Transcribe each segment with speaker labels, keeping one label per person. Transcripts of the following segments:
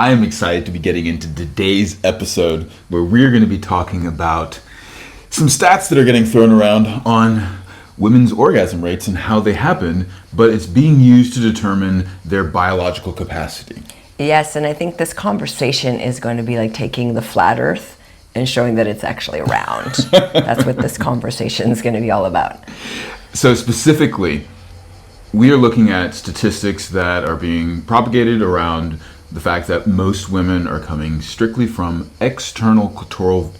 Speaker 1: I am excited to be getting into today's episode where we're going to be talking about some stats that are getting thrown around on women's orgasm rates and how they happen, but it's being used to determine their biological capacity.
Speaker 2: Yes, and I think this conversation is going to be like taking the flat earth and showing that it's actually round. That's what this conversation is going to be all about.
Speaker 1: So specifically, we are looking at statistics that are being propagated around the fact that most women are coming strictly from external clitoral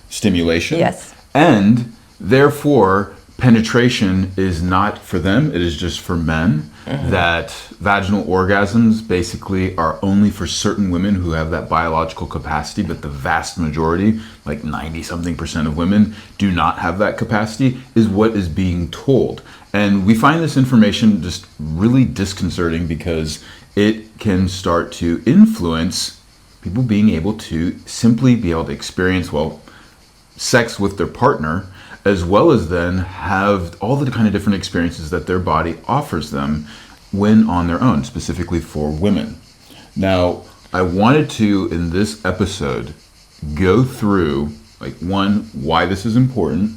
Speaker 1: stimulation.
Speaker 2: Yes.
Speaker 1: And therefore, penetration is not for them, it is just for men. Mm-hmm. That vaginal orgasms basically are only for certain women who have that biological capacity, but the vast majority, like 90-something% of women, do not have that capacity, is what is being told. And we find this information just really disconcerting because it can start to influence people being able to simply be able to experience, sex with their partner, as well as then have all the kind of different experiences that their body offers them when on their own, specifically for women. Now, I wanted to, in this episode, go through, one, why this is important,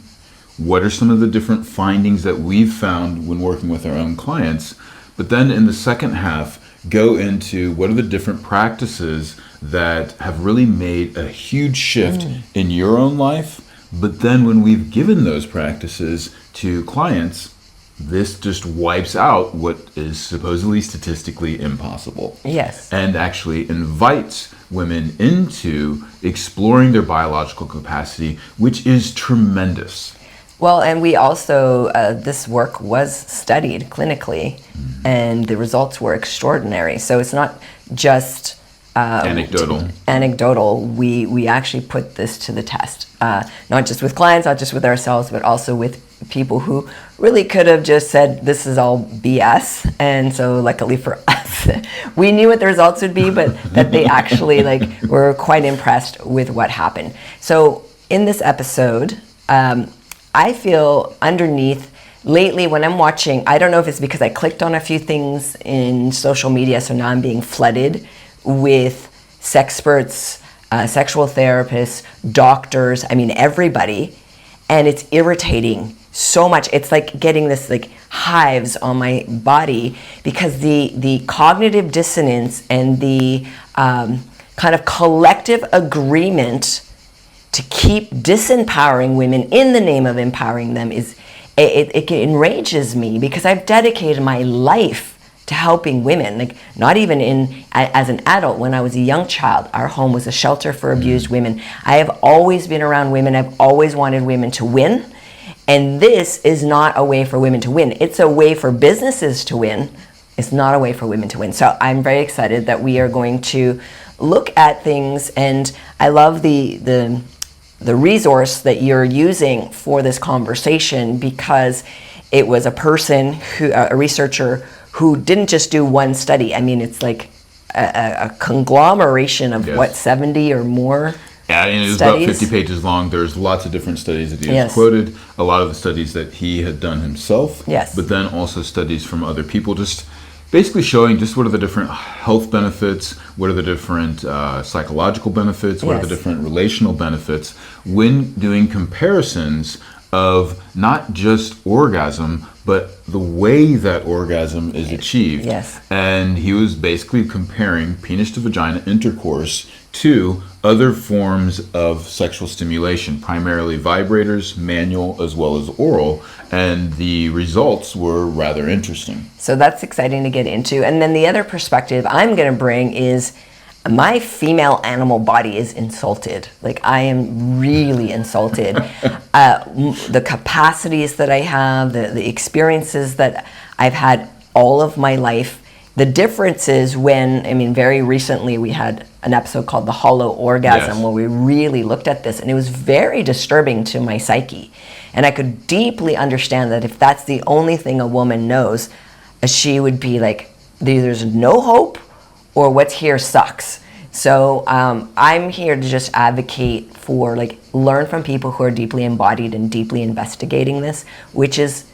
Speaker 1: what are some of the different findings that we've found when working with our own clients, but then in the second half, go into what are the different practices that have really made a huge shift in your own life. But then when we've given those practices to clients, this just wipes out what is supposedly statistically impossible.
Speaker 2: Yes.
Speaker 1: And actually invites women into exploring their biological capacity, which is tremendous.
Speaker 2: Well, and we also, this work was studied clinically, and the results were extraordinary. So it's not just anecdotal. We actually put this to the test, not just with clients, not just with ourselves, but also with people who really could have just said this is all BS. And so luckily for us, we knew what the results would be, but that they actually were quite impressed with what happened. So in this episode, I feel underneath lately when I'm watching, I don't know if it's because I clicked on a few things in social media, so now I'm being flooded with sexperts, sexual therapists, doctors, everybody, and it's irritating so much. It's like getting this hives on my body because the cognitive dissonance and the kind of collective agreement to keep disempowering women in the name of empowering them it enrages me because I've dedicated my life to helping women, not even as an adult. When I was a young child, our home was a shelter for abused women. I have always been around women. I've always wanted women to win. And this is not a way for women to win. It's a way for businesses to win. It's not a way for women to win. So I'm very excited that we are going to look at things, and I love the resource that you're using for this conversation because it was a researcher who didn't just do one study. It's like a conglomeration of 70 or more.
Speaker 1: Yeah, and it was
Speaker 2: studies.
Speaker 1: About 50 pages long. There's lots of different studies that he has
Speaker 2: Yes.
Speaker 1: quoted, a lot of the studies that he had done himself,
Speaker 2: Yes.
Speaker 1: but then also studies from other people, just basically showing just what are the different health benefits, what are the different psychological benefits, what are the different relational benefits when doing comparisons of not just orgasm, but the way that orgasm is achieved.
Speaker 2: Yes.
Speaker 1: And he was basically comparing penis to vagina intercourse to other forms of sexual stimulation, primarily vibrators, manual, as well as oral, and the results were rather interesting.
Speaker 2: So that's exciting to get into. And then the other perspective I'm going to bring is my female animal body is insulted. I am really insulted. The capacities that I have, the experiences that I've had all of my life. The difference is when, very recently we had an episode called The Hollow Orgasm where we really looked at this, and it was very disturbing to my psyche. And I could deeply understand that if that's the only thing a woman knows, she would be like, there's no hope or what's here sucks. So I'm here to just advocate for learn from people who are deeply embodied and deeply investigating this, which is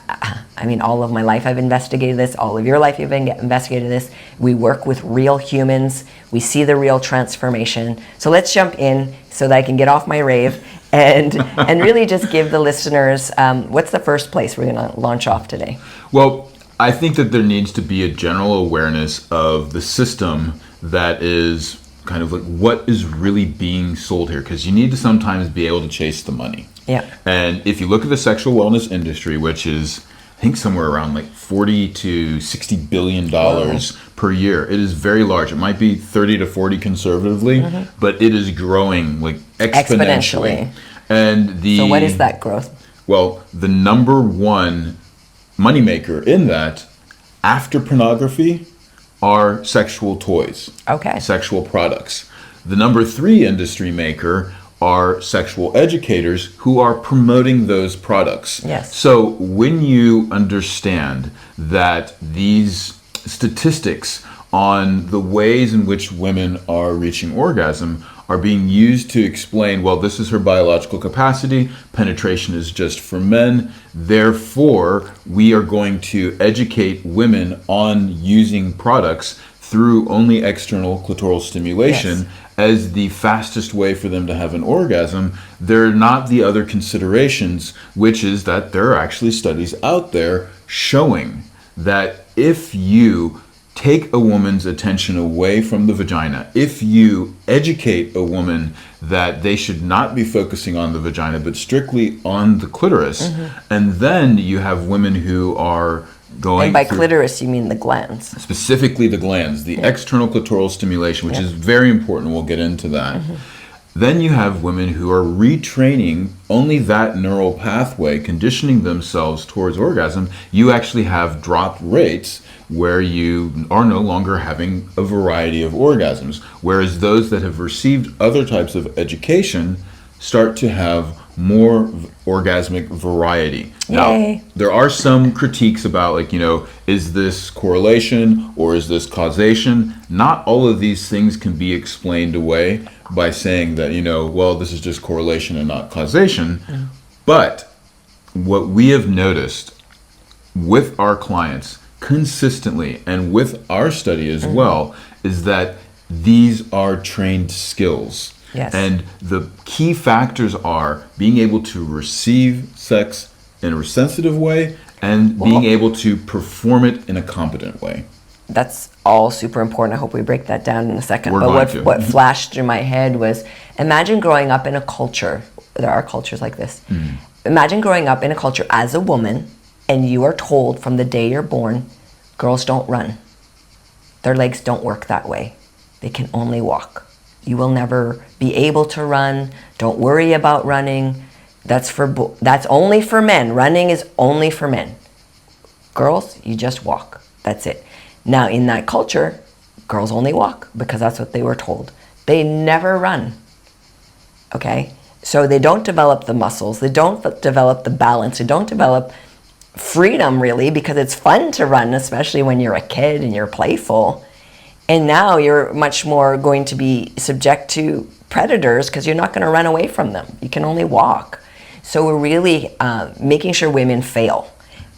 Speaker 2: I mean, all of my life I've investigated this. All of your life you've investigated this. We work with real humans. We see the real transformation. So let's jump in so that I can get off my rave and really just give the listeners, what's the first place we're going to launch off today?
Speaker 1: Well, I think that there needs to be a general awareness of the system that is kind of like what is really being sold here, because you need to sometimes be able to chase the money.
Speaker 2: Yeah.
Speaker 1: And if you look at the sexual wellness industry, which is, I think, somewhere around like 40 to 60 billion dollars per year, it is very large. It might be 30 to 40 conservatively, but it is growing like exponentially. And
Speaker 2: so what is that growth?
Speaker 1: Well, the number one moneymaker in that, after pornography, are sexual toys.
Speaker 2: Okay.
Speaker 1: Sexual products. The number three industry maker are sexual educators who are promoting those products.
Speaker 2: Yes.
Speaker 1: So when you understand that these statistics on the ways in which women are reaching orgasm are being used to explain, well, this is her biological capacity, penetration is just for men, therefore we are going to educate women on using products through only external clitoral stimulation,
Speaker 2: yes,
Speaker 1: as the fastest way for them to have an orgasm. There are not the other considerations, which is that there are actually studies out there showing that if you take a woman's attention away from the vagina, if you educate a woman that they should not be focusing on the vagina but strictly on the clitoris, and then you have women who are going
Speaker 2: And by clitoris, you mean the glands.
Speaker 1: specifically the glands, the external clitoral stimulation, which is very important. We'll get into that. Then you have women who are retraining only that neural pathway, conditioning themselves towards orgasm. You actually have dropped rates where you are no longer having a variety of orgasms, whereas those that have received other types of education start to have more orgasmic variety.
Speaker 2: Yay.
Speaker 1: Now, there are some critiques about, like, is this correlation or is this causation? Not all of these things can be explained away by saying that, well, this is just correlation and not causation. But what we have noticed with our clients consistently and with our study as well is that these are trained skills.
Speaker 2: Yes.
Speaker 1: And the key factors are being able to receive sex in a sensitive way and being able to perform it in a competent way.
Speaker 2: That's all super important. I hope we break that down in a second.
Speaker 1: We're
Speaker 2: but
Speaker 1: going to.
Speaker 2: what flashed through my head was, imagine growing up in a culture, there are cultures like this. Imagine growing up in a culture as a woman and you are told from the day you're born, girls don't run. Their legs don't work that way. They can only walk. You will never be able to run. Don't worry about running. That's only for men. Running is only for men. Girls, you just walk. That's it. Now, in that culture, girls only walk because that's what they were told. They never run. Okay? So they don't develop the muscles. They don't develop the balance. They don't develop freedom, really, because it's fun to run, especially when you're a kid and you're playful. And now you're much more going to be subject to predators because you're not going to run away from them. You can only walk. So we're really making sure women fail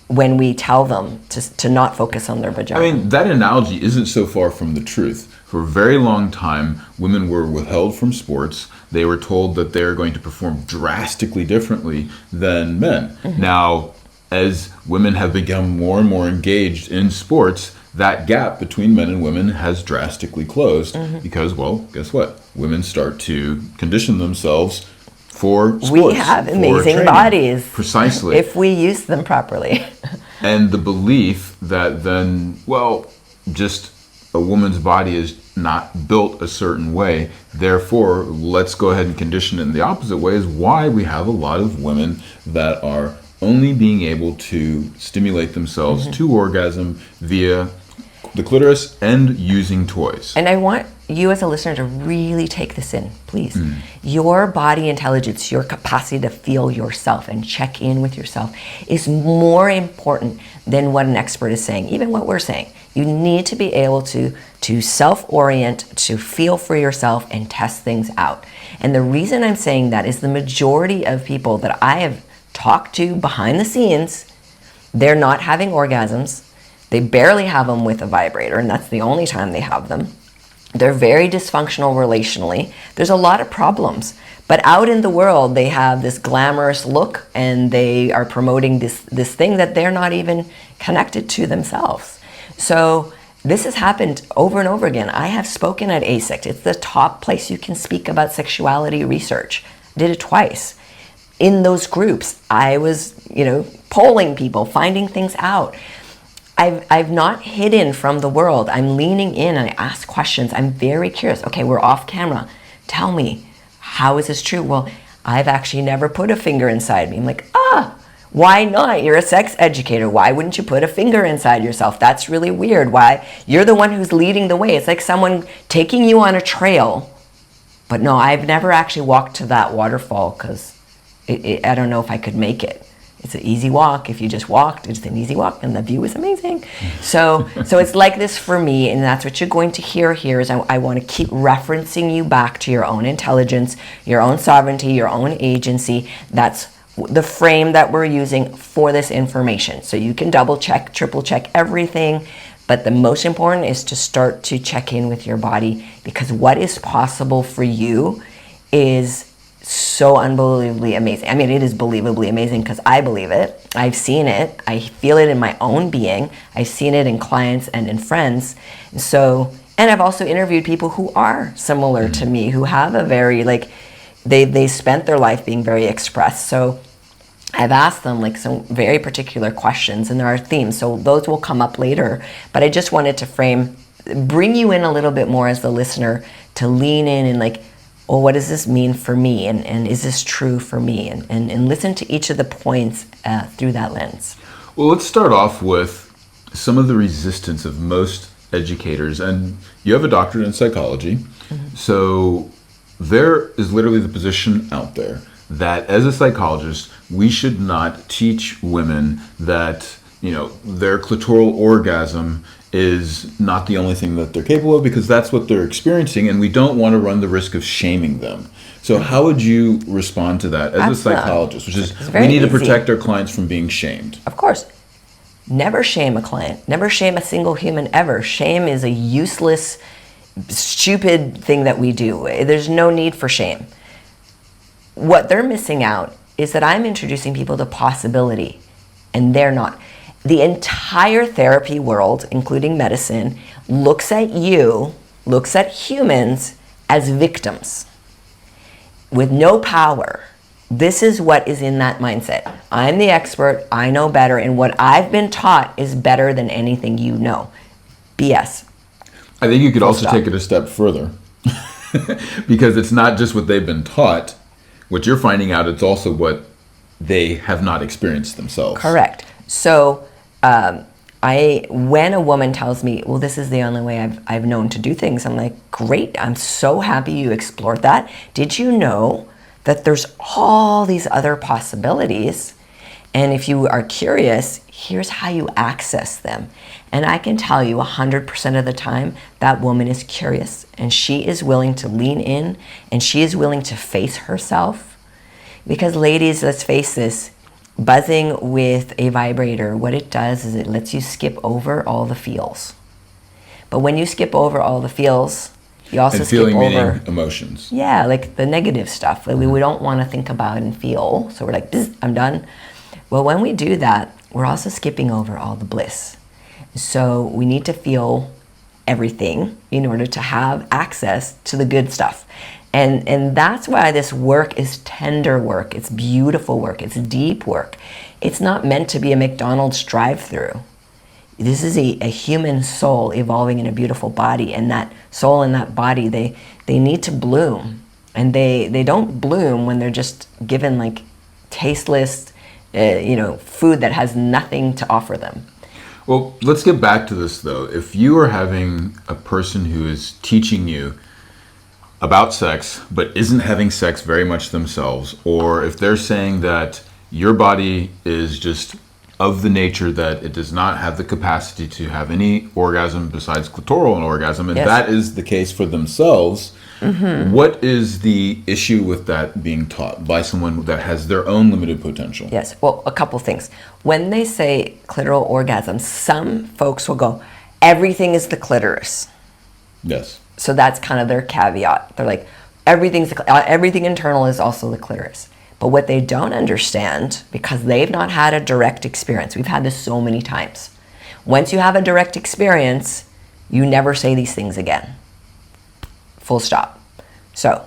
Speaker 2: when we tell them to not focus on their vagina.
Speaker 1: I mean, that analogy isn't so far from the truth. For a very long time, women were withheld from sports. They were told that they're going to perform drastically differently than men. Now, as women have become more and more engaged in sports, that gap between men and women has drastically closed because, well, guess what? Women start to condition themselves for sports.
Speaker 2: We have amazing
Speaker 1: training.
Speaker 2: bodies.
Speaker 1: Precisely.
Speaker 2: If we use them properly.
Speaker 1: And the belief that then, well, just a woman's body is not built a certain way, therefore let's go ahead and condition it in the opposite way, is why we have a lot of women that are only being able to stimulate themselves to orgasm via the clitoris and using toys.
Speaker 2: And I want you as a listener to really take this in, please. Your body intelligence, your capacity to feel yourself and check in with yourself is more important than what an expert is saying, even what we're saying. You need to be able to self-orient, to feel for yourself and test things out. And the reason I'm saying that is the majority of people that I have talked to behind the scenes, They're not having orgasms. They barely have them with a vibrator, and that's the only time they have them. They're very dysfunctional relationally. There's a lot of problems. But out in the world, they have this glamorous look, and they are promoting this thing that they're not even connected to themselves. So this has happened over and over again. I have spoken at ASECT. It's the top place you can speak about sexuality research. I did it twice. In those groups, I was, polling people, finding things out. I've not hidden from the world. I'm leaning in and I ask questions. I'm very curious. Okay, we're off camera. Tell me, how is this true? Well, I've actually never put a finger inside me. I'm like, why not? You're a sex educator. Why wouldn't you put a finger inside yourself? That's really weird. Why? You're the one who's leading the way. It's like someone taking you on a trail. But no, I've never actually walked to that waterfall because I don't know if I could make it. It's an easy walk. If you just walked, it's an easy walk, and the view is amazing. So it's like this for me, and that's what you're going to hear here. Is I want to keep referencing you back to your own intelligence, your own sovereignty, your own agency. That's the frame that we're using for this information. So you can double check, triple check everything, but the most important is to start to check in with your body, because what is possible for you is so unbelievably amazing. I mean, it is believably amazing because I believe it. I've seen it. I feel it in my own being. I've seen it in clients and in friends. And I've also interviewed people who are similar to me, who have a very, they spent their life being very expressed. So I've asked them some very particular questions, and there are themes. So those will come up later. But I just wanted to bring you in a little bit more as the listener, to lean in and well, what does this mean for me? And is this true for me? And listen to each of the points through that lens.
Speaker 1: Well, let's start off with some of the resistance of most educators. And you have a doctorate in psychology. Mm-hmm. So there is literally the position out there that as a psychologist, we should not teach women that, their clitoral orgasm is not the only thing that they're capable of, because that's what they're experiencing, and we don't want to run the risk of shaming them. So how would you respond to that as a psychologist, which is we need to protect our clients from being shamed?
Speaker 2: Of course. Never shame a client. Never shame a single human ever. Shame is a useless, stupid thing that we do. There's no need for shame. What they're missing out is that I'm introducing people to possibility, and they're not. The entire therapy world, including medicine, looks at humans as victims with no power. This is what is in that mindset. I'm the expert, I know better, and what I've been taught is better than anything you know. BS.
Speaker 1: I think you could also take it a step further, because it's not just what they've been taught. What you're finding out, it's also what they have not experienced themselves.
Speaker 2: Correct. So when a woman tells me, well, this is the only way I've known to do things, I'm like, great, I'm so happy you explored that. Did you know that there's all these other possibilities? And if you are curious, here's how you access them. And I can tell you 100% of the time, that woman is curious, and she is willing to lean in, and she is willing to face herself. Because ladies, let's face this, buzzing with a vibrator, what it does is it lets you skip over all the feels. But when you skip over all the feels, you also skip over...
Speaker 1: meaning emotions.
Speaker 2: Yeah, the negative stuff that we don't want to think about and feel. So we're like, I'm done. Well, when we do that, we're also skipping over all the bliss. So we need to feel everything in order to have access to the good stuff. And that's why this work is tender work. It's beautiful work. It's deep work. It's not meant to be a McDonald's drive-through. This is a human soul evolving in a beautiful body. And that soul and that body, they need to bloom. And they don't bloom when they're just given tasteless, food that has nothing to offer them.
Speaker 1: Well, let's get back to this, though. If you are having a person who is teaching you about sex, but isn't having sex very much themselves, or if they're saying that your body is just of the nature that it does not have the capacity to have any orgasm besides clitoral orgasm, and
Speaker 2: Yes.
Speaker 1: that is the case for themselves. What is the issue with that being taught by someone that has their own limited potential?
Speaker 2: Yes. Well, a couple things. When they say clitoral orgasm, some folks will go, everything is the clitoris.
Speaker 1: Yes.
Speaker 2: So that's kind of their caveat. They're like, everything internal is also the clitoris. But what they don't understand, because they've not had a direct experience, we've had this so many times. Once you have a direct experience, you never say these things again. Full stop. So,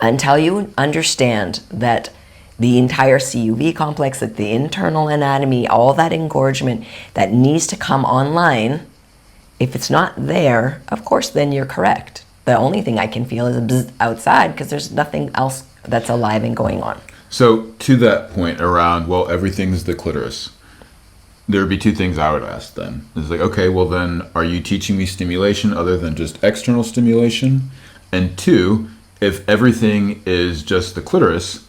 Speaker 2: until you understand that the entire CUV complex, that the internal anatomy, all that engorgement that needs to come online, if it's not there, of course, then you're correct. The only thing I can feel is a bzz outside because there's nothing else that's alive and going on.
Speaker 1: So to that point around, well, everything's the clitoris, there would be two things I would ask then. It's like, okay, well then, are you teaching me stimulation other than just external stimulation? And two, if everything is just the clitoris,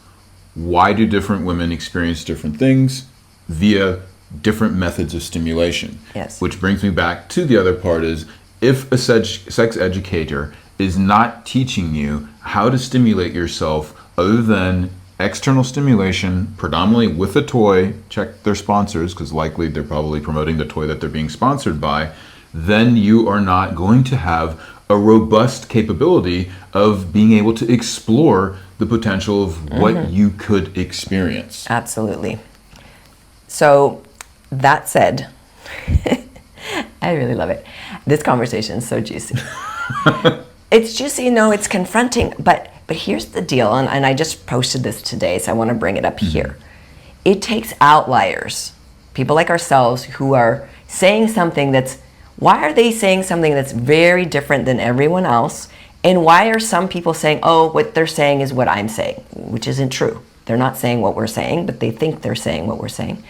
Speaker 1: why do different women experience different things via different methods of stimulation?
Speaker 2: Yes.
Speaker 1: Which brings me back to the other part is, if a sex educator is not teaching you how to stimulate yourself other than external stimulation, predominantly with a toy, check their sponsors, because likely they're probably promoting the toy that they're being sponsored by, then you are not going to have a robust capability of being able to explore the potential of what you could experience.
Speaker 2: Absolutely. So, that said, I really love it. This conversation is so juicy. It's juicy, no, it's confronting, but here's the deal, and I just posted this today, so I want to bring it up here. It takes outliers, people like ourselves who are saying something why are they saying something that's very different than everyone else? And why are some people saying, oh, what they're saying is what I'm saying, which isn't true. They're not saying what we're saying, but they think they're saying what we're saying.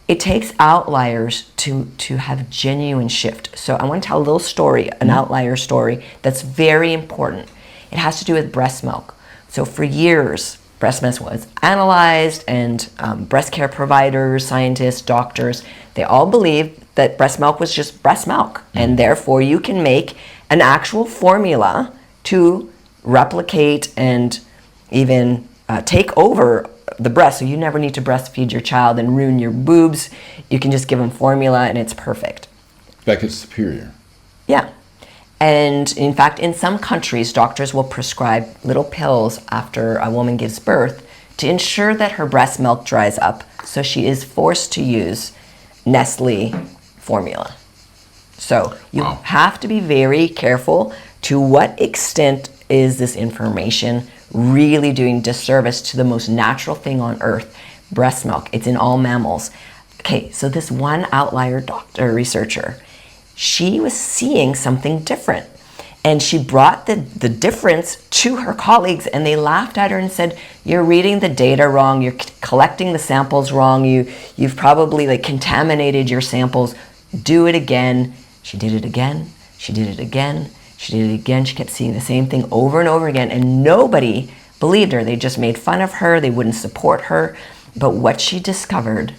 Speaker 2: It takes outliers to have genuine shift. So I want to tell a little story, an outlier story that's very important. It has to do with breast milk. So for years, breast milk was analyzed, and breast care providers, scientists, doctors, they all believed that breast milk was just breast milk. And therefore you can make an actual formula to replicate and even take over the breast. So you never need to breastfeed your child and ruin your boobs. You can just give them formula and it's perfect.
Speaker 1: In fact, it's superior.
Speaker 2: Yeah. And in fact, in some countries, doctors will prescribe little pills after a woman gives birth to ensure that her breast milk dries up. So she is forced to use Nestle formula. So you have to be very careful to what extent is this information really doing disservice to the most natural thing on earth, breast milk. It's in all mammals. Okay, so this one outlier researcher, she was seeing something different. And she brought the difference to her colleagues, and they laughed at her and said, you're reading the data wrong, you're collecting the samples wrong, you've probably contaminated your samples. Do it again. She did it again. She did it again. She did it again. She kept seeing the same thing over and over again, and nobody believed her. They just made fun of her. They wouldn't support her. But what she discovered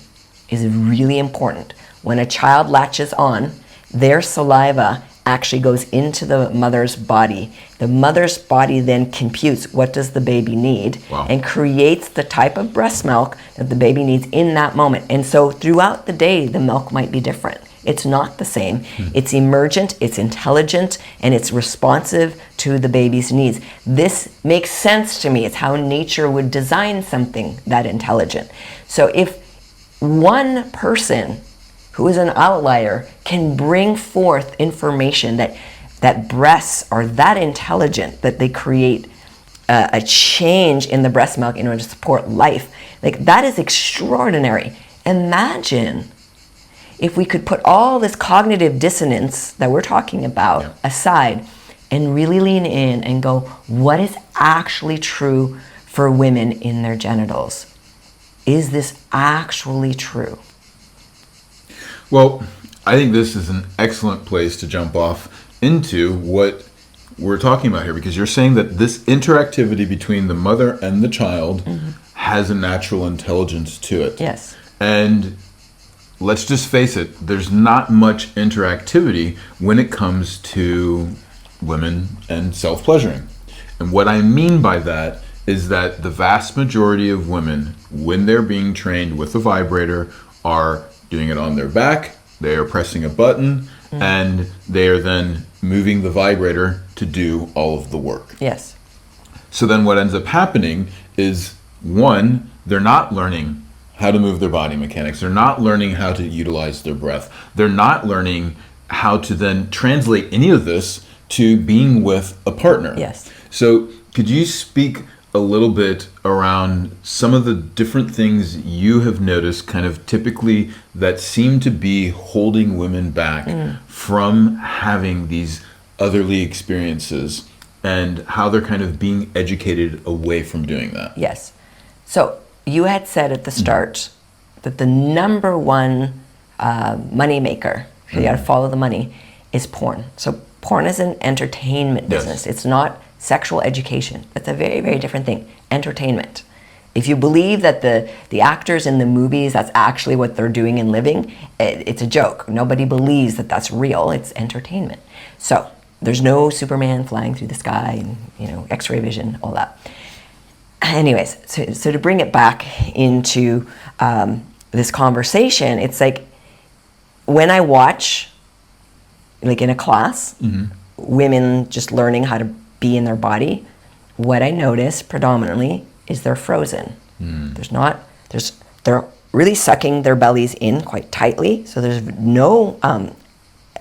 Speaker 2: is really important. When a child latches on, their saliva actually goes into the mother's body. The mother's body then computes what does the baby need and creates the type of breast milk that the baby needs in that moment. And so throughout the day, the milk might be different. It's not the same. It's emergent, it's intelligent, and it's responsive to the baby's needs. This makes sense to me. It's how nature would design something that intelligent. So if one person who is an outlier can bring forth information that breasts are that intelligent that they create a change in the breast milk in order to support life, that is extraordinary. Imagine if we could put all this cognitive dissonance that we're talking about aside and really lean in and go, what is actually true for women in their genitals? Is this actually true?
Speaker 1: Well, I think this is an excellent place to jump off into what we're talking about here, because you're saying that this interactivity between the mother and the child has a natural intelligence to it.
Speaker 2: Yes.
Speaker 1: And let's just face it, there's not much interactivity when it comes to women and self-pleasuring. And what I mean by that is that the vast majority of women, when they're being trained with a vibrator, are doing it on their back, they are pressing a button, and they are then moving the vibrator to do all of the work.
Speaker 2: Yes.
Speaker 1: So then what ends up happening is, one, they're not learning how to move their body mechanics. They're not learning how to utilize their breath. They're not learning how to then translate any of this to being with a partner.
Speaker 2: Yes.
Speaker 1: So could you speak a little bit around some of the different things you have noticed kind of typically that seem to be holding women back from having these otherly experiences, and how they're kind of being educated away from doing that?
Speaker 2: Yes. So you had said at the start that the number one money maker, you got to follow the money, is porn. So porn is an entertainment business. It's not sexual education. That's a very, very different thing. Entertainment. If you believe that the actors in the movies, that's actually what they're doing and living, it's a joke. Nobody believes that that's real. It's entertainment. So there's no Superman flying through the sky and, X-ray vision, all that. Anyways, so to bring it back into this conversation, it's like when I watch, like in a class, women just learning how to be in their body, what I notice predominantly is they're frozen. They're really sucking their bellies in quite tightly, so there's no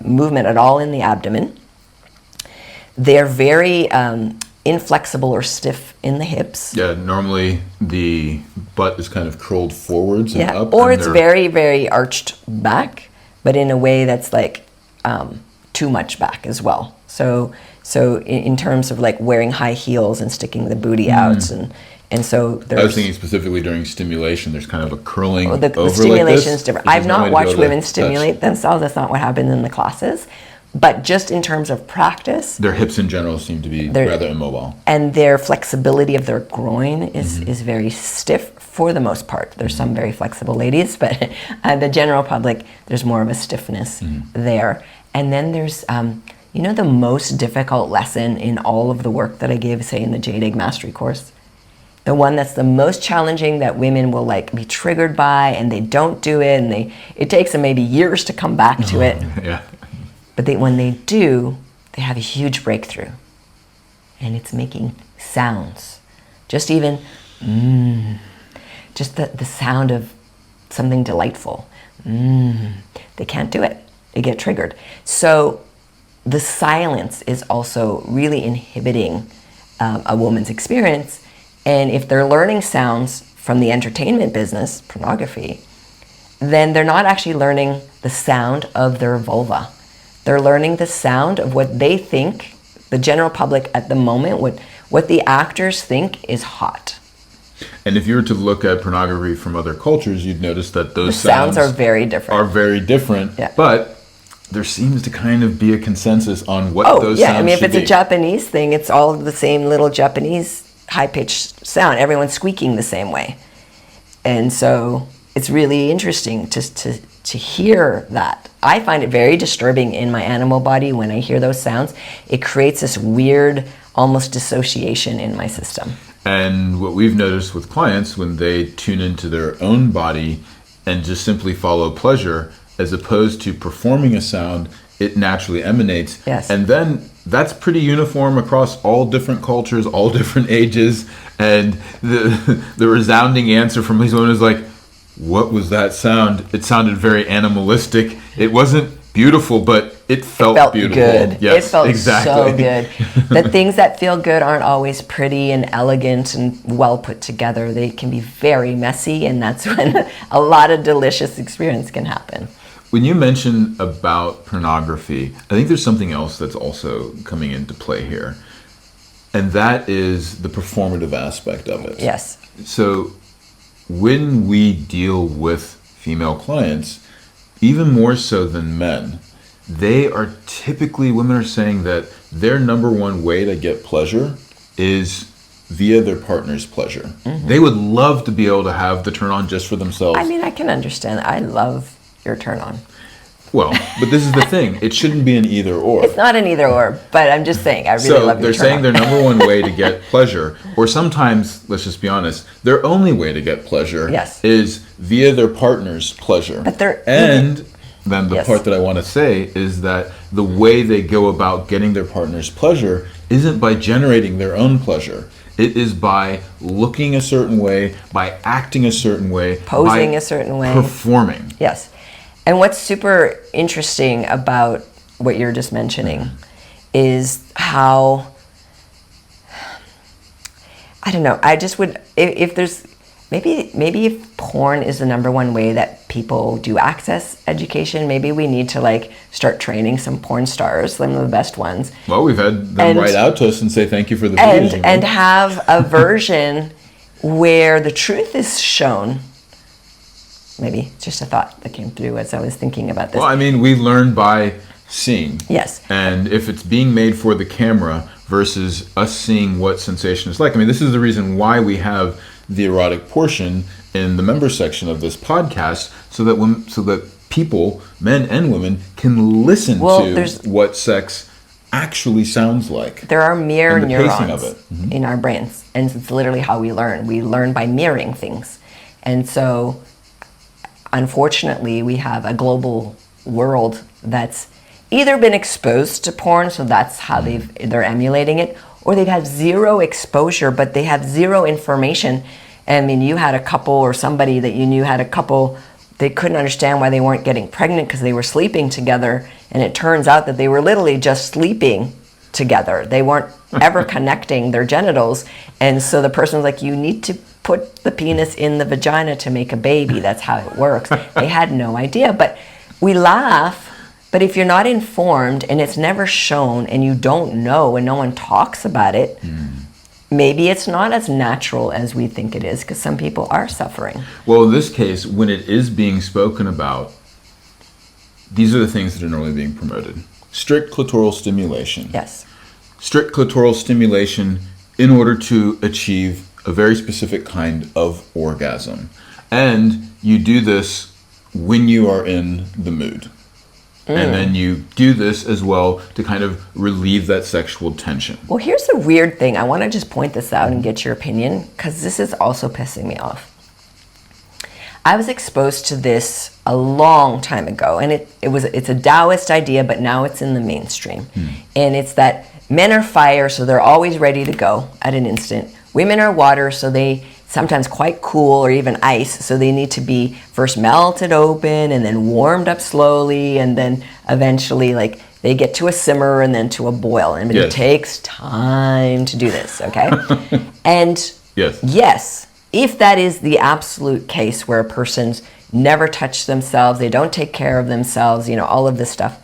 Speaker 2: movement at all in the abdomen. They're very inflexible or stiff in the hips.
Speaker 1: Yeah, normally the butt is kind of curled forwards and up.
Speaker 2: Or it's very, very arched back, but in a way that's like too much back as well. So in terms of like wearing high heels and sticking the booty out, and so there's...
Speaker 1: I was thinking specifically during stimulation, there's kind of a curling over
Speaker 2: the stimulation is different. I've not
Speaker 1: no way to
Speaker 2: watched
Speaker 1: go to
Speaker 2: women
Speaker 1: touch.
Speaker 2: stimulate themselves. That's not what happened in the classes. But just in terms of practice...
Speaker 1: Their hips in general seem to be rather immobile.
Speaker 2: And their flexibility of their groin is very stiff for the most part. There's some very flexible ladies, but the general public, there's more of a stiffness there. And then there's... the most difficult lesson in all of the work that I give, say in the Jade Egg Mastery course, the one that's the most challenging that women will like be triggered by, and they don't do it, and it takes them maybe years to come back to it.
Speaker 1: Yeah.
Speaker 2: But when they do, they have a huge breakthrough, and it's making sounds. Just even, just the sound of something delightful. They can't do it. They get triggered. So the silence is also really inhibiting a woman's experience. And if they're learning sounds from the entertainment business, pornography, then they're not actually learning the sound of their vulva. They're learning the sound of what they think, the general public at the moment, what the actors think is hot.
Speaker 1: And if you were to look at pornography from other cultures, you'd notice that those
Speaker 2: sounds are very different.
Speaker 1: Yeah. But there seems to kind of be a consensus on what those sounds should be.
Speaker 2: If it's a Japanese thing, it's all the same little Japanese high-pitched sound. Everyone's squeaking the same way. And so it's really interesting to hear that. I find it very disturbing in my animal body when I hear those sounds. It creates this weird, almost dissociation in my system.
Speaker 1: And what we've noticed with clients when they tune into their own body and just simply follow pleasure, as opposed to performing a sound, it naturally emanates.
Speaker 2: Yes.
Speaker 1: And then that's pretty uniform across all different cultures, all different ages. And the resounding answer from these women is like, what was that sound? It sounded very animalistic. It wasn't beautiful, but it felt beautiful.
Speaker 2: Good.
Speaker 1: Yes,
Speaker 2: it felt
Speaker 1: exactly.
Speaker 2: so good. The things that feel good aren't always pretty and elegant and well put together. They can be very messy, and that's when a lot of delicious experience can happen.
Speaker 1: When you mention about pornography, I think there's something else that's also coming into play here, and that is the performative aspect of it.
Speaker 2: Yes.
Speaker 1: So when we deal with female clients, even more so than men, they are typically, women are saying that their number one way to get pleasure is via their partner's pleasure. They would love to be able to have the turn on just for themselves.
Speaker 2: I mean, I can understand. I love your turn on.
Speaker 1: Well, but this is the thing. It shouldn't be an either or.
Speaker 2: It's not an either or, but I'm just saying, I really
Speaker 1: So
Speaker 2: love your
Speaker 1: they're
Speaker 2: turn
Speaker 1: saying
Speaker 2: on.
Speaker 1: their number one way to get pleasure, or sometimes, let's just be honest, their only way to get pleasure
Speaker 2: Yes.
Speaker 1: is via their partner's pleasure.
Speaker 2: But they're
Speaker 1: and then the
Speaker 2: Yes.
Speaker 1: part that I want to say is that the way they go about getting their partner's pleasure isn't by generating their own pleasure. It is by looking a certain way, by acting a certain way,
Speaker 2: Posing
Speaker 1: by
Speaker 2: a certain way.
Speaker 1: performing.
Speaker 2: Yes. And what's super interesting about what you're just mentioning is how, I don't know, I just would, if there's, maybe if porn is the number one way that people do access education, maybe we need to like start training some porn stars, some of the best ones.
Speaker 1: Well, we've had them
Speaker 2: And-
Speaker 1: write out to us and say thank you for the videos. you
Speaker 2: And
Speaker 1: made.
Speaker 2: have a version where the truth is shown. Maybe it's just a thought that came through as I was thinking about this.
Speaker 1: Well, I mean, we learn by seeing.
Speaker 2: Yes.
Speaker 1: And if it's being made for the camera versus us seeing what sensation is like, I mean, this is the reason why we have the erotic portion in the member section of this podcast, so that people, men and women, can listen
Speaker 2: Well,
Speaker 1: to
Speaker 2: there's-
Speaker 1: what sex actually sounds like.
Speaker 2: There are mirror
Speaker 1: And the pacing
Speaker 2: neurons
Speaker 1: of it.
Speaker 2: in our brains, and it's literally how we learn. We learn by mirroring things. And so, unfortunately, we have a global world that's either been exposed to porn, so that's how they're emulating it, or they've had zero exposure, but they have zero information. I mean, you had a couple, or somebody that you knew had a couple, they couldn't understand why they weren't getting pregnant because they were sleeping together, and it turns out that they were literally just sleeping together. They weren't ever connecting their genitals, and so the person was like, you need to put the penis in the vagina to make a baby. That's how it works. They had no idea, but we laugh. But if you're not informed and it's never shown and you don't know and no one talks about it, maybe it's not as natural as we think it is, because some people are suffering.
Speaker 1: Well, in this case, when it is being spoken about, these are the things that are normally being promoted. Strict clitoral stimulation.
Speaker 2: Yes.
Speaker 1: Strict clitoral stimulation in order to achieve a very specific kind of orgasm. And you do this when you are in the mood. And then you do this as well to kind of relieve that sexual tension.
Speaker 2: Well, here's the weird thing. I want to just point this out and get your opinion, because this is also pissing me off. I was exposed to this a long time ago, and it's a Taoist idea, but now it's in the mainstream. And it's that men are fire, so they're always ready to go at an instant. Women are water, so they sometimes quite cool, or even ice, so they need to be first melted open and then warmed up slowly, and then eventually like they get to a simmer and then to a boil, and
Speaker 1: Yes.
Speaker 2: it takes time to do this, okay? And
Speaker 1: Yes.
Speaker 2: yes, if that is the absolute case where a person's never touched themselves, they don't take care of themselves, all of this stuff,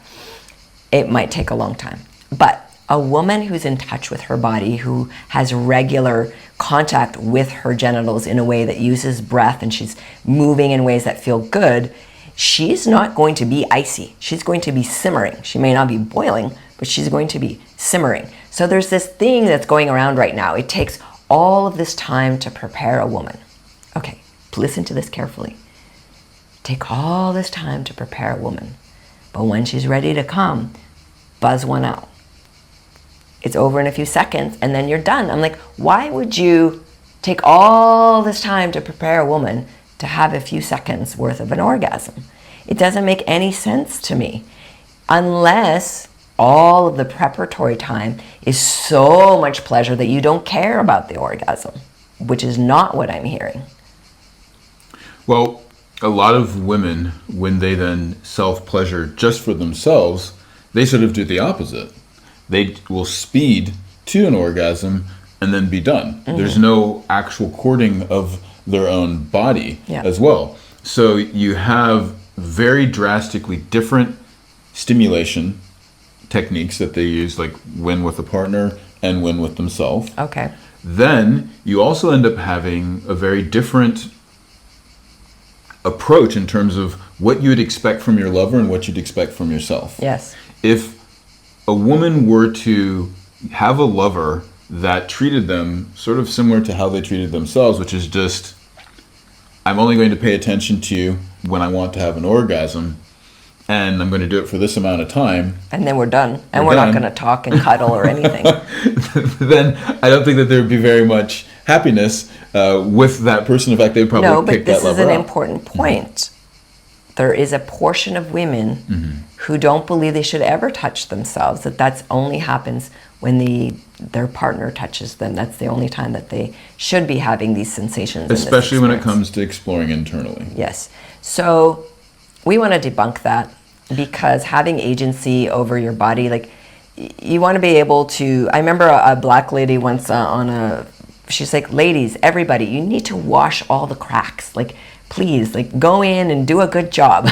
Speaker 2: it might take a long time. But a woman who's in touch with her body, who has regular contact with her genitals in a way that uses breath, and she's moving in ways that feel good, she's not going to be icy. She's going to be simmering. She may not be boiling, but she's going to be simmering. So there's this thing that's going around right now. It takes all of this time to prepare a woman. Okay, listen to this carefully. Take all this time to prepare a woman. But when she's ready to come, buzz one out. It's over in a few seconds, and then you're done. I'm like, why would you take all this time to prepare a woman to have a few seconds worth of an orgasm? It doesn't make any sense to me, unless all of the preparatory time is so much pleasure that you don't care about the orgasm, which is not what I'm hearing.
Speaker 1: Well, a lot of women, when they then self-pleasure just for themselves, they sort of do the opposite. They will speed to an orgasm and then be done. There's no actual courting of their own body as well. So you have very drastically different stimulation techniques that they use, like when with a partner and when with themselves.
Speaker 2: Okay.
Speaker 1: Then you also end up having a very different approach in terms of what you would expect from your lover and what you'd expect from yourself.
Speaker 2: Yes.
Speaker 1: If a woman were to have a lover that treated them sort of similar to how they treated themselves, which is just, I'm only going to pay attention to you when I want to have an orgasm, and I'm going to do it for this amount of time.
Speaker 2: And then we're done. And we're not going to talk and cuddle or anything.
Speaker 1: Then I don't think that there would be very much happiness with that person. In fact, they would probably kick that lever out. No, but this is an
Speaker 2: important point. There is a portion of women who don't believe they should ever touch themselves, that's only happens when their partner touches them. That's the only time that they should be having these sensations.
Speaker 1: Especially when it comes to exploring internally.
Speaker 2: Yes. So we want to debunk that, because having agency over your body, like, you want to be able to, I remember a black lady once she's like, ladies, everybody, you need to wash all the cracks. Like, please, like, go in and do a good job.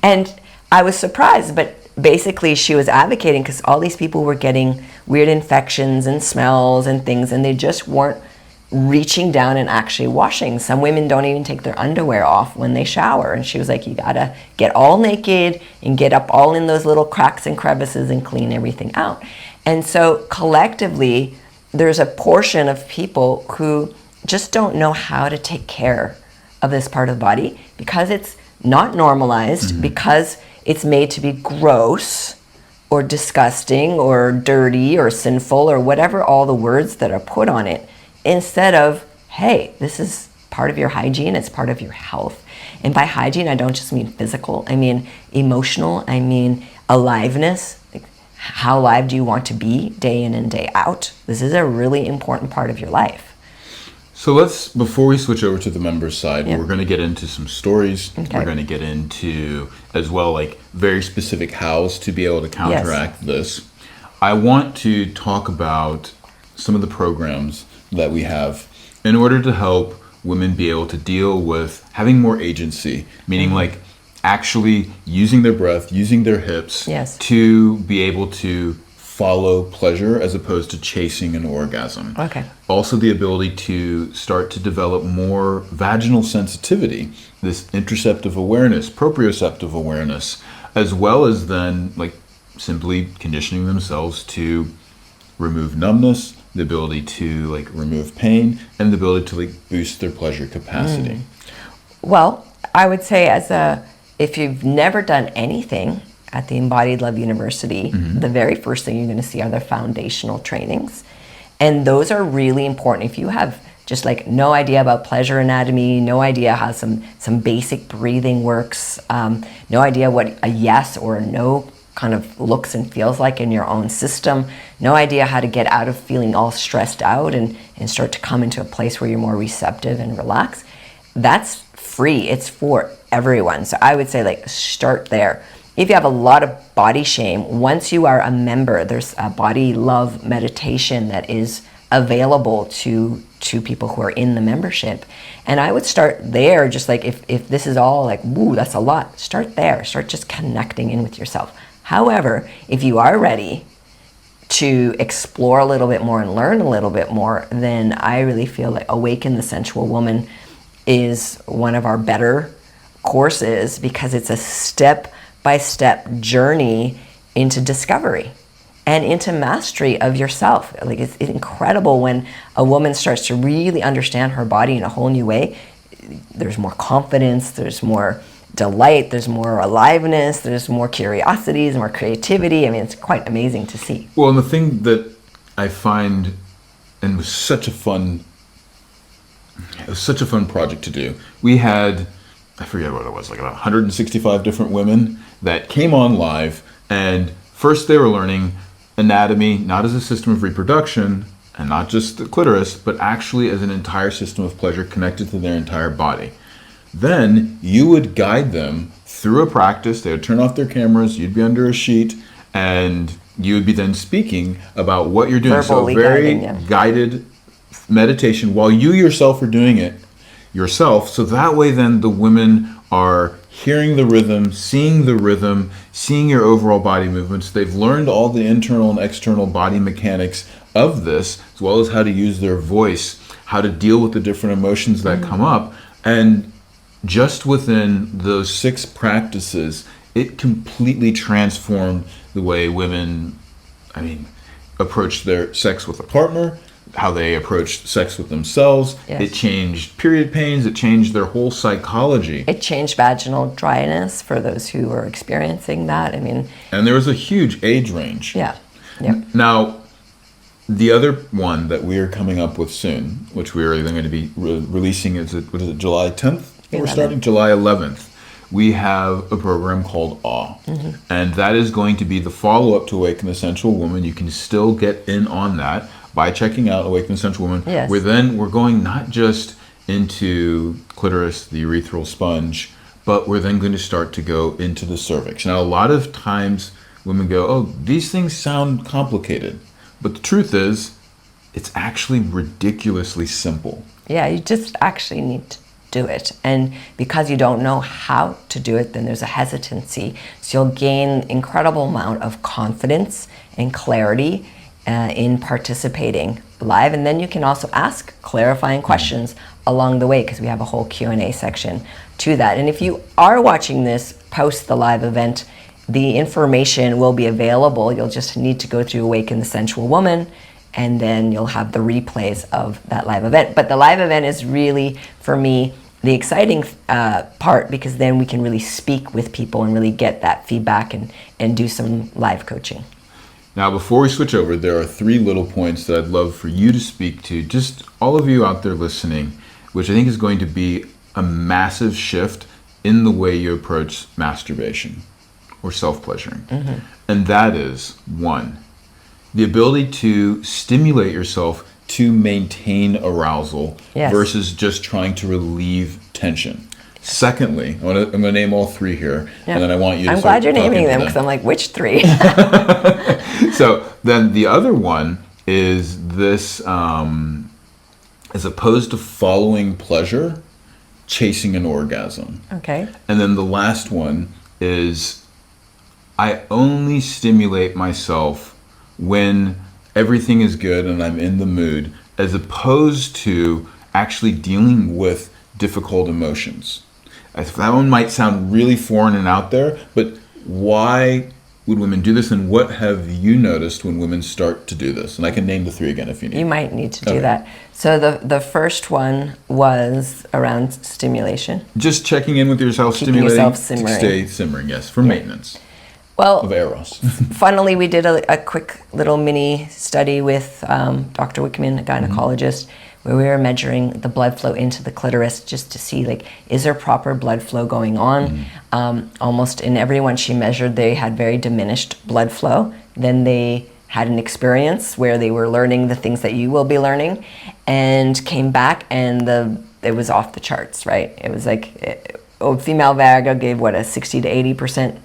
Speaker 2: And I was surprised, but basically she was advocating because all these people were getting weird infections and smells and things, and they just weren't reaching down and actually washing. Some women don't even take their underwear off when they shower. And she was like, you gotta get all naked and get up all in those little cracks and crevices and clean everything out. And so collectively, there's a portion of people who just don't know how to take care of this part of the body because it's not normalized, because it's made to be gross or disgusting or dirty or sinful or whatever all the words that are put on it, instead of, hey, this is part of your hygiene, it's part of your health. And by hygiene, I don't just mean physical, I mean emotional, I mean aliveness. Like, how alive do you want to be day in and day out? This is a really important part of your life.
Speaker 1: So before we switch over to the members side, we're going to get into some stories. Okay. We're going to get into, as well, like very specific hows to be able to counteract this. I want to talk about some of the programs that we have in order to help women be able to deal with having more agency, meaning like actually using their breath, using their hips to be able to follow pleasure as opposed to chasing an orgasm.
Speaker 2: Okay.
Speaker 1: Also the ability to start to develop more vaginal sensitivity, this interoceptive awareness, proprioceptive awareness, as well as then like simply conditioning themselves to remove numbness, the ability to like remove pain, and the ability to like boost their pleasure capacity.
Speaker 2: Well, I would say if you've never done anything at the Embodied Love University, the very first thing you're going to see are the foundational trainings. And those are really important. If you have just like no idea about pleasure anatomy, no idea how some basic breathing works, no idea what a yes or a no kind of looks and feels like in your own system, no idea how to get out of feeling all stressed out and start to come into a place where you're more receptive and relaxed, that's free. It's for everyone. So I would say like start there. If you have a lot of body shame, once you are a member, there's a body love meditation that is available to people who are in the membership. And I would start there, just like if this is all like, woo, that's a lot, start there. Start just connecting in with yourself. However, if you are ready to explore a little bit more and learn a little bit more, then I really feel like Awaken the Sensual Woman is one of our better courses, because it's a step-by-step journey into discovery and into mastery of yourself. Like, it's incredible when a woman starts to really understand her body in a whole new way. There's more confidence, there's more delight, there's more aliveness, there's more curiosity, there's more creativity. I mean, it's quite amazing to see.
Speaker 1: Well, and the thing that I find, and was such a fun project to do, we had, I forget what it was, like about 165 different women that came on live, and first they were learning anatomy, not as a system of reproduction, and not just the clitoris, but actually as an entire system of pleasure connected to their entire body. Then you would guide them through a practice. They would turn off their cameras, you'd be under a sheet, and you would be then speaking about what you're doing.
Speaker 2: Verbally
Speaker 1: so very guided meditation while you yourself are doing it yourself. So that way then the women are hearing the rhythm, seeing your overall body movements. They've learned all the internal and external body mechanics of this, as well as how to use their voice, how to deal with the different emotions that come up. And just within those 6 practices, it completely transformed the way women, approached their sex with a partner, how they approached sex with themselves.
Speaker 2: Yes.
Speaker 1: It changed period pains. It changed their whole psychology.
Speaker 2: It changed vaginal dryness for those who were experiencing that. I mean,
Speaker 1: and there was a huge age range.
Speaker 2: yeah. Yep.
Speaker 1: Now, the other one that we are coming up with soon, which we are either going to be releasing, what is it, July 10th? We're starting July 11th. We have a program called Awe. And that is going to be the follow-up to Awaken the Sensual Woman. You can still get in on that by checking out Awaken the Sensual Woman.
Speaker 2: Yes.
Speaker 1: We're going not just into clitoris, the urethral sponge, but we're then going to start to go into the cervix. Now, a lot of times women go, oh, these things sound complicated. But the truth is, it's actually ridiculously simple.
Speaker 2: Yeah, you just actually need to do it. And because you don't know how to do it, then there's a hesitancy. So you'll gain incredible amount of confidence and clarity in participating live. And then you can also ask clarifying questions along the way, because we have a whole Q&A section to that. And if you are watching this post the live event, the information will be available. You'll just need to go through Awaken the Sensual Woman, and then you'll have the replays of that live event. But the live event is really, for me, the exciting part, because then we can really speak with people and really get that feedback and do some live coaching.
Speaker 1: Now, before we switch over, there are 3 little points that I'd love for you to speak to, just all of you out there listening, which I think is going to be a massive shift in the way you approach masturbation or self-pleasuring. And that is, 1, the ability to stimulate yourself to maintain arousal versus just trying to relieve tension. Secondly, I'm going to name all 3 here, and then I want you to
Speaker 2: I'm
Speaker 1: start
Speaker 2: glad you're naming
Speaker 1: talking
Speaker 2: them,
Speaker 1: to
Speaker 2: because I'm like, which 3?
Speaker 1: So then the other one is this, as opposed to following pleasure, chasing an orgasm.
Speaker 2: Okay.
Speaker 1: And then the last one is, I only stimulate myself when everything is good and I'm in the mood, as opposed to actually dealing with difficult emotions. That one might sound really foreign and out there, but why would women do this, and what have you noticed when women start to do this? And I can name the 3 again if you need.
Speaker 2: You might need to do that. So the first one was around stimulation.
Speaker 1: Just checking in with yourself,
Speaker 2: Keeping
Speaker 1: stimulating,
Speaker 2: yourself simmering.
Speaker 1: to stay simmering, yes, for maintenance
Speaker 2: Well,
Speaker 1: of eros.
Speaker 2: funnily, we did a quick little mini study with Dr. Wickman, a gynecologist, where we were measuring the blood flow into the clitoris just to see, like, is there proper blood flow going on? Almost in everyone she measured, they had very diminished blood flow. Then they had an experience where they were learning the things that you will be learning, and came back, and it was off the charts, right? It was like, female Viagra gave, what, a 60 to 80%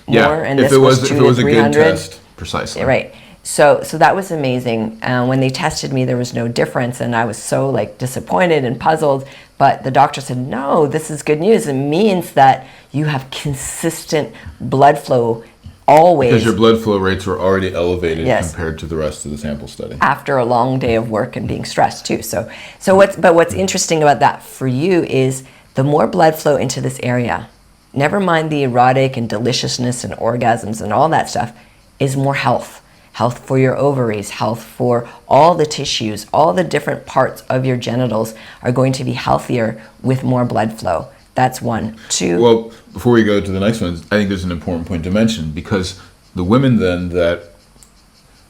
Speaker 2: more, and
Speaker 1: if
Speaker 2: this
Speaker 1: it was
Speaker 2: was 2
Speaker 1: if it was
Speaker 2: to
Speaker 1: a
Speaker 2: 300.
Speaker 1: good test, precisely.
Speaker 2: Right. So that was amazing. When they tested me, there was no difference, and I was so disappointed and puzzled. But the doctor said, "No, this is good news. It means that you have consistent blood flow always."
Speaker 1: Because your blood flow rates were already elevated
Speaker 2: Yes.
Speaker 1: compared to the rest of the sample study.
Speaker 2: After a long day of work and being stressed too. So what's interesting about that for you is the more blood flow into this area, never mind the erotic and deliciousness and orgasms and all that stuff, is more health. Health for your ovaries, health for all the tissues, all the different parts of your genitals are going to be healthier with more blood flow. That's 1. 2.
Speaker 1: Well, before we go to the next one, I think there's an important point to mention, because the women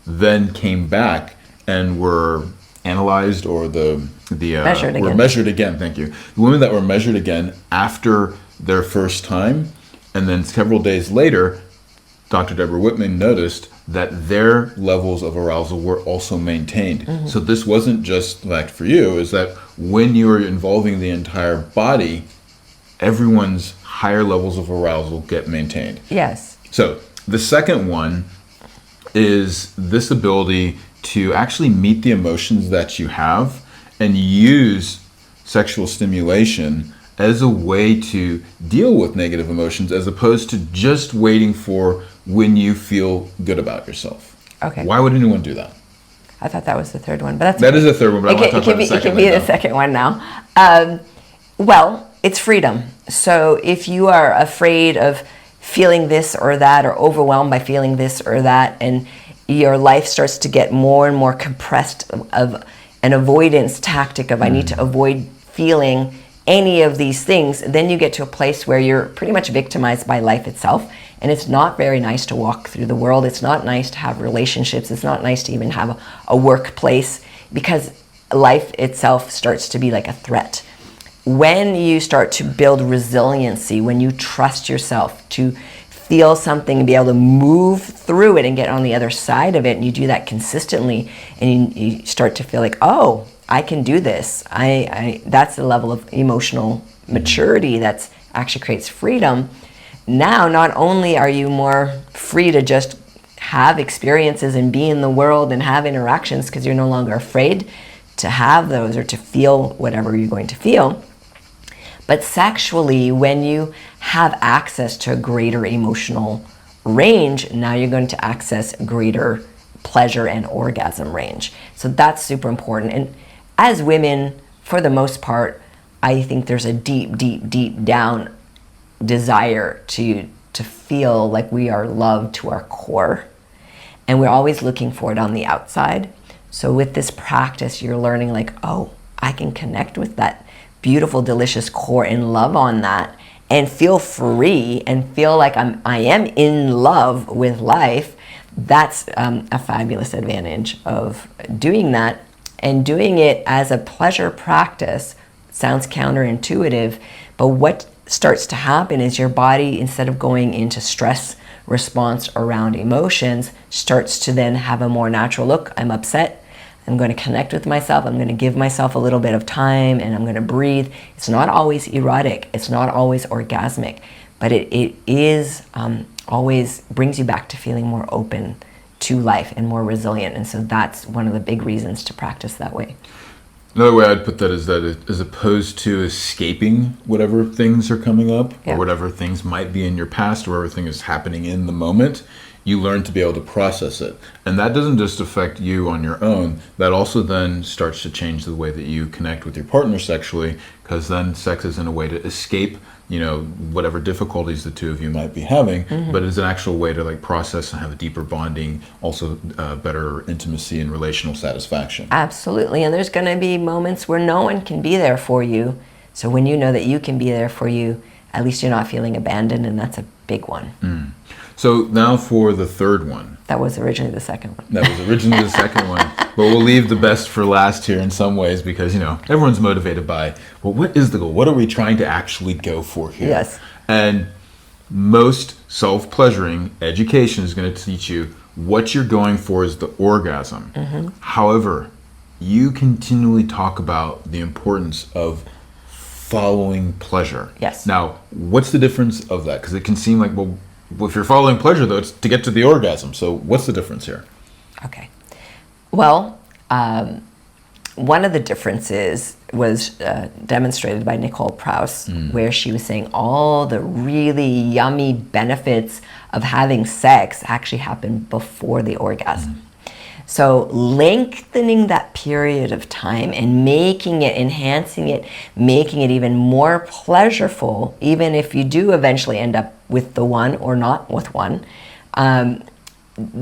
Speaker 1: then came back and were analyzed, or measured again. Thank you. The women that were measured again after their first time, and then several days later, Dr. Deborah Whitman noticed that their levels of arousal were also maintained. So this wasn't just like for you, is that when you are involving the entire body, everyone's higher levels of arousal get maintained.
Speaker 2: Yes.
Speaker 1: So the second one is this ability to actually meet the emotions that you have and use sexual stimulation as a way to deal with negative emotions, as opposed to just waiting for when you feel good about yourself.
Speaker 2: Okay.
Speaker 1: Why would anyone do that?
Speaker 2: I thought that was the third one, but that's
Speaker 1: That is the third one, but I want to talk about the second
Speaker 2: It can
Speaker 1: one
Speaker 2: be
Speaker 1: now.
Speaker 2: the second one now. Well, it's freedom. So if you are afraid of feeling this or that, or overwhelmed by feeling this or that, and your life starts to get more and more compressed of an avoidance tactic of I need to avoid feeling any of these things, then you get to a place where you're pretty much victimized by life itself. And it's not very nice to walk through the world. It's not nice to have relationships. It's not nice to even have a workplace, because life itself starts to be like a threat. When you start to build resiliency, when you trust yourself to feel something and be able to move through it and get on the other side of it, and you do that consistently, and you start to feel like, oh, I can do this. That's the level of emotional maturity that actually creates freedom. Now, not only are you more free to just have experiences and be in the world and have interactions because you're no longer afraid to have those or to feel whatever you're going to feel, but sexually, when you have access to a greater emotional range, now you're going to access greater pleasure and orgasm range. So that's super important. And as women, for the most part, I think there's a deep, deep, deep down desire to feel like we are loved to our core. And we're always looking for it on the outside. So with this practice, you're learning like, oh, I can connect with that beautiful, delicious core and love on that and feel free and feel like I am in love with life. That's a fabulous advantage of doing that. And doing it as a pleasure practice sounds counterintuitive, but what starts to happen is your body, instead of going into stress response around emotions, starts to then have a more natural look. I'm upset. I'm going to connect with myself. I'm going to give myself a little bit of time, and I'm going to breathe. It's not always erotic. It's not always orgasmic, but it is always brings you back to feeling more open to life and more resilient. And so that's one of the big reasons to practice that way.
Speaker 1: Another way I'd put that is that as opposed to escaping whatever things are coming up or whatever things might be in your past or everything is happening in the moment, you learn to be able to process it. And that doesn't just affect you on your own. That also then starts to change the way that you connect with your partner sexually, because then sex isn't a way to escape, whatever difficulties the two of you might be having, but it's an actual way to like process and have a deeper bonding, also better intimacy and relational satisfaction.
Speaker 2: Absolutely. And there's going to be moments where no one can be there for you. So when you know that you can be there for you, at least you're not feeling abandoned, and that's a big one.
Speaker 1: So now for the third one.
Speaker 2: That was originally the second one.
Speaker 1: That was originally the second one. But we'll leave the best for last here in some ways because, everyone's motivated by, well, what is the goal? What are we trying to actually go for here?
Speaker 2: Yes.
Speaker 1: And most self-pleasuring education is going to teach you what you're going for is the orgasm. However, you continually talk about the importance of following pleasure.
Speaker 2: Yes.
Speaker 1: Now, what's the difference of that? Because it can seem like, well, if you're following pleasure, though, it's to get to the orgasm. So what's the difference here?
Speaker 2: Okay. Well, one of the differences was demonstrated by Nicole Prouse, where she was saying all the really yummy benefits of having sex actually happen before the orgasm. So lengthening that period of time and making it, enhancing it, making it even more pleasureful, even if you do eventually end up with the one or not with one,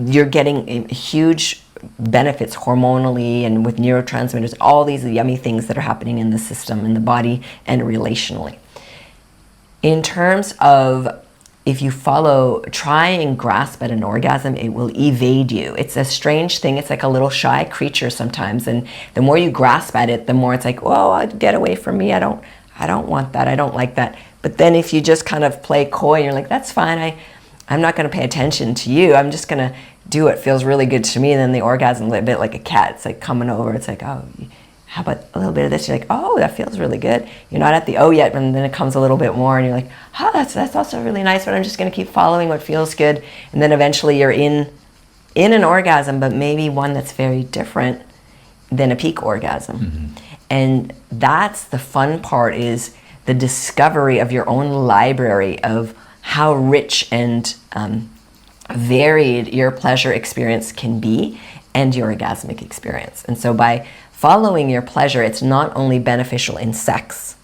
Speaker 2: you're getting huge benefits hormonally and with neurotransmitters, all these yummy things that are happening in the system, in the body, and relationally. In terms of if you try and grasp at an orgasm, it will evade you. It's a strange thing. It's like a little shy creature sometimes. And the more you grasp at it, the more it's like, whoa, get away from me. I don't want that. I don't like that. But then if you just kind of play coy, you're like, that's fine. I'm not going to pay attention to you. I'm just going to do what feels really good to me. And then the orgasm is a bit like a cat. It's like coming over. It's like, oh, how about a little bit of this? You're like, oh, that feels really good. You're not at the oh yet, and then it comes a little bit more, and you're like, oh, that's also really nice, but I'm just going to keep following what feels good. And then eventually you're in an orgasm, but maybe one that's very different than a peak orgasm. And that's the fun part, is the discovery of your own library of how rich and varied your pleasure experience can be and your orgasmic experience. And so by following your pleasure, it's not only beneficial in sex,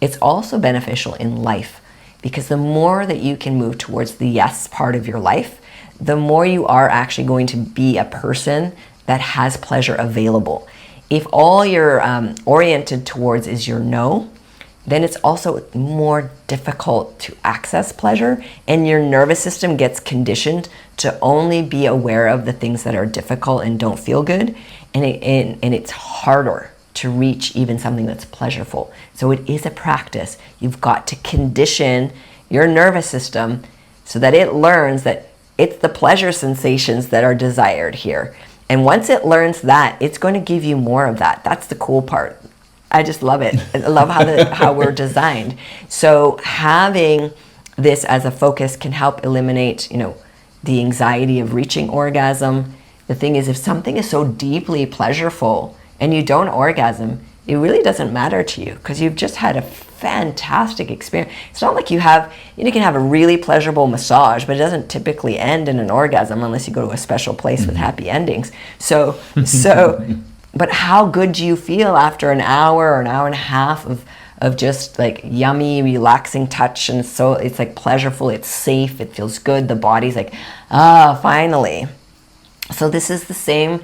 Speaker 2: it's also beneficial in life, because the more that you can move towards the yes part of your life, the more you are actually going to be a person that has pleasure available. If all you're oriented towards is your no, then it's also more difficult to access pleasure, and your nervous system gets conditioned to only be aware of the things that are difficult and don't feel good, and it's harder to reach even something that's pleasurable. So it is a practice. You've got to condition your nervous system so that it learns that it's the pleasure sensations that are desired here. And once it learns that, it's going to give you more of that. That's the cool part. I just love it. I love how we're designed. So having this as a focus can help eliminate, the anxiety of reaching orgasm. The thing is, if something is so deeply pleasurable and you don't orgasm, it really doesn't matter to you because you've just had a fantastic experience. It's not like you can have a really pleasurable massage, but it doesn't typically end in an orgasm unless you go to a special place with happy endings. So but how good do you feel after an hour or an hour and a half of just like yummy, relaxing touch? And so it's like pleasurable, it's safe, it feels good. The body's like, finally. So this is the same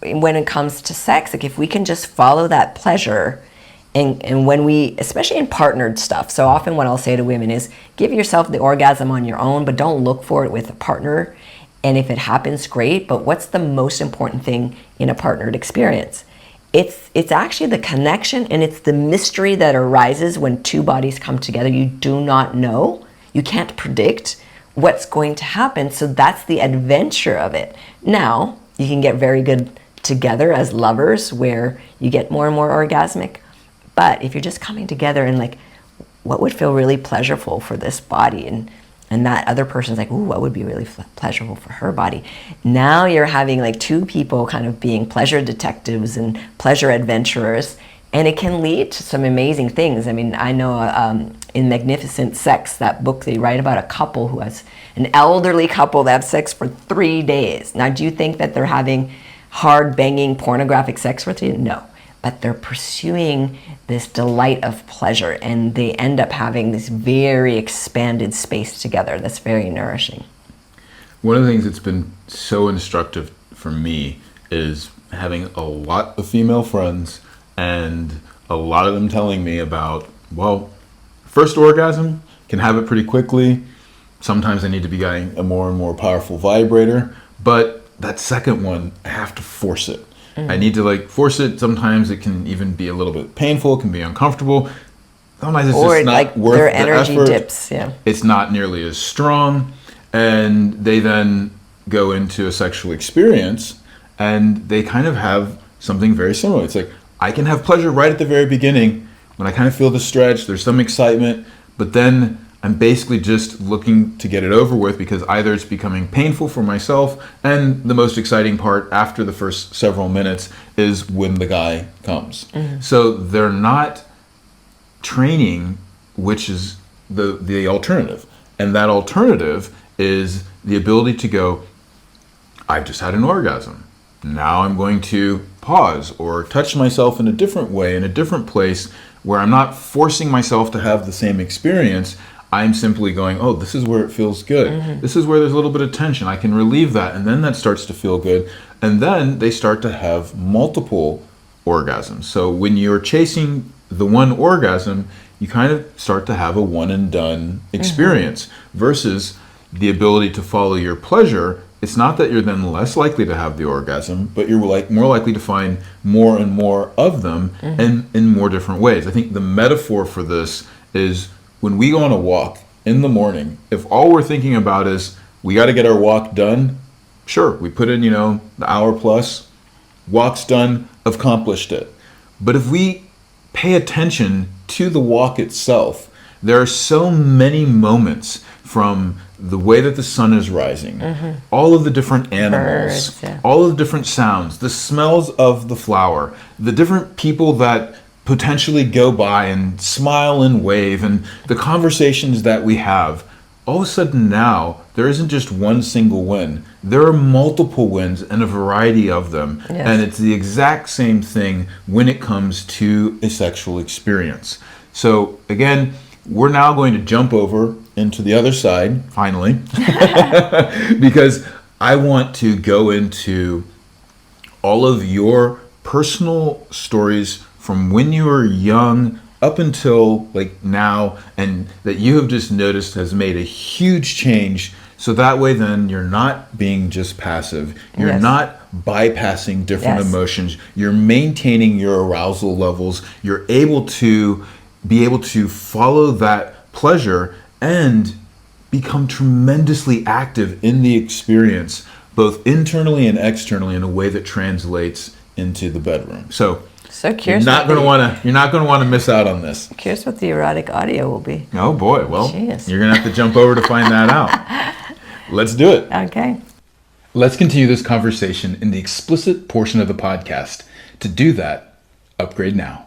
Speaker 2: when it comes to sex. Like if we can just follow that pleasure, and when we, especially in partnered stuff, so often what I'll say to women is give yourself the orgasm on your own, but don't look for it with a partner. And if it happens, great, but what's the most important thing in a partnered experience? It's actually the connection, and it's the mystery that arises when two bodies come together. You do not know, you can't predict what's going to happen, so that's the adventure of it. Now, you can get very good together as lovers where you get more and more orgasmic, but if you're just coming together and like, what would feel really pleasurable for this body, and that other person's like, ooh, what would be really pleasurable for her body? Now you're having like two people kind of being pleasure detectives and pleasure adventurers, and it can lead to some amazing things. I mean, I know in Magnificent Sex, that book, they write about a couple who has, an elderly couple that have sex for 3 days. Now, do you think that they're having hard banging pornographic sex for 3 days? No. But they're pursuing this delight of pleasure, and they end up having this very expanded space together that's very nourishing.
Speaker 1: One of the things that's been so instructive for me is having a lot of female friends, and a lot of them telling me about, well, first orgasm, can have it pretty quickly. Sometimes I need to be getting a more and more powerful vibrator, but that second one, I have to force it. I need to force it. Sometimes it can even be a little bit painful, it can be uncomfortable. Sometimes it's just not worth
Speaker 2: their
Speaker 1: the
Speaker 2: energy
Speaker 1: effort.
Speaker 2: dips, yeah.
Speaker 1: It's not nearly as strong, and they then go into a sexual experience and they kind of have something very similar. It's like, I can have pleasure right at the very beginning when I kind of feel the stretch, there's some excitement, but then I'm basically just looking to get it over with because either it's becoming painful for myself, and the most exciting part after the first several minutes is when the guy comes. So they're not training, which is the alternative. And that alternative is the ability to go, I've just had an orgasm. Now I'm going to pause or touch myself in a different way, in a different place, where I'm not forcing myself to have the same experience. I'm simply going, oh, this is where it feels good. This is where there's a little bit of tension. I can relieve that. And then that starts to feel good. And then they start to have multiple orgasms. So when you're chasing the one orgasm, you kind of start to have a one and done experience versus the ability to follow your pleasure. It's not that you're then less likely to have the orgasm, but you're more likely to find more and more of them and in more different ways. I think the metaphor for this is when we go on a walk in the morning, if all we're thinking about is we got to get our walk done, sure, we put in, the hour plus, walk's done, accomplished it. But if we pay attention to the walk itself, there are so many moments from the way that the sun is rising, all of the different animals,
Speaker 2: Birds,
Speaker 1: all of the different sounds, the smells of the flower, the different people that potentially go by and smile and wave, and the conversations that we have. All of a sudden now, there isn't just one single win. There are multiple wins and a variety of them.
Speaker 2: Yes.
Speaker 1: And it's the exact same thing when it comes to a sexual experience. So again, we're now going to jump over into the other side, finally, because I want to go into all of your personal stories from when you were young up until like now, and that you have just noticed has made a huge change. So that way then you're not being just passive. You're
Speaker 2: Yes.
Speaker 1: not bypassing different
Speaker 2: Yes.
Speaker 1: emotions. You're maintaining your arousal levels. You're able to follow that pleasure and become tremendously active in the experience, both internally and externally, in a way that translates into the bedroom. So you're
Speaker 2: curious.
Speaker 1: not going to want to miss out on this.
Speaker 2: Curious what the erotic audio will be.
Speaker 1: Oh boy, well,
Speaker 2: Jeez.
Speaker 1: you're going to have to jump over to find that out. Let's do it.
Speaker 2: Okay.
Speaker 1: Let's continue this conversation in the explicit portion of the podcast. To do that, upgrade now.